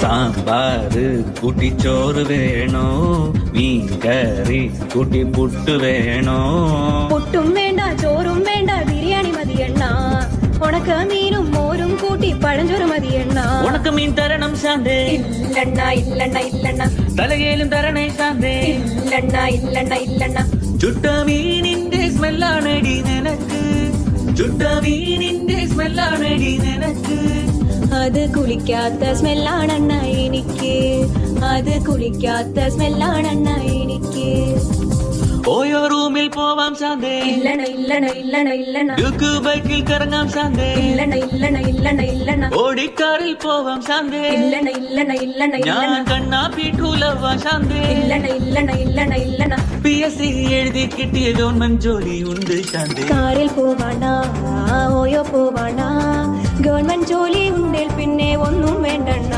സാമ്പാറ് കൂട്ടി ചോറ് വേണോ മീൻ കറി കൂട്ടി പുട്ട് വേണോ പുട്ടും വേണ്ട ചോറും വേണ്ട ബിരിയാണി മതിയെണ്ണ ഉണക്ക മീനും മോരും കൂട്ടി പഴഞ്ചോറ് മതിയെണ്ണ ഉണക്ക മീൻ തരണം ശാന്തേ ഇല്ലണ്ണ ഇല്ലണ്ണ ഇല്ലണ്ണ തലകേലും തരണേ ശാന്തേ ഇല്ലണ്ണ ഇല്ലണ്ണ ഇല്ലണ്ണ ചുട്ട മീനിന്റെ സ്മെല്ലാണടി നിനക്ക് ചുട്ട മീനിന്റെ സ്മെല്ലാണടി നിനക്ക് അത് കുളിക്കാത്ത സ്മെല്ലാണെണ്ണ എനിക്ക് അത് കുളിക്കാത്ത സ്മെല്ലാണെണ്ണ എനിക്ക് ഓയോ റൂമിൽ പോവാം ശാന്തേ ഇല്ലണ ഇല്ലണ ഇല്ലണ ഇല്ലണ ഡ്യൂക്ക് ബൈക്കിൽ കറങ്ങാം ശാന്തേ ഇല്ലണ ഇല്ലണ ഇല്ലണ ഇല്ലണ ഓടിക്കാറിൽ പോവാം ശാന്തേ ഇല്ലണ ഇല്ലണ ഇല്ലണ ഞാൻ ഇല്ലണ കണ്ണാപ്പിട്ടൂലവാ ശാന്തേ ഇല്ലണ ഇല്ലണ ഇല്ലണ ഇല്ലണ PSC എഴുതി കിട്ടിയ ഗവൺമെന്റ് ജോലി ഉണ്ട് ശാന്തേ കാറിൽ പോവാണ ഓയോ പോവാണ ഗവൺമെന്റ് ജോലി ഉണ്ടേൽ പിന്നെ ഒന്നും വേണ്ടണ്ണ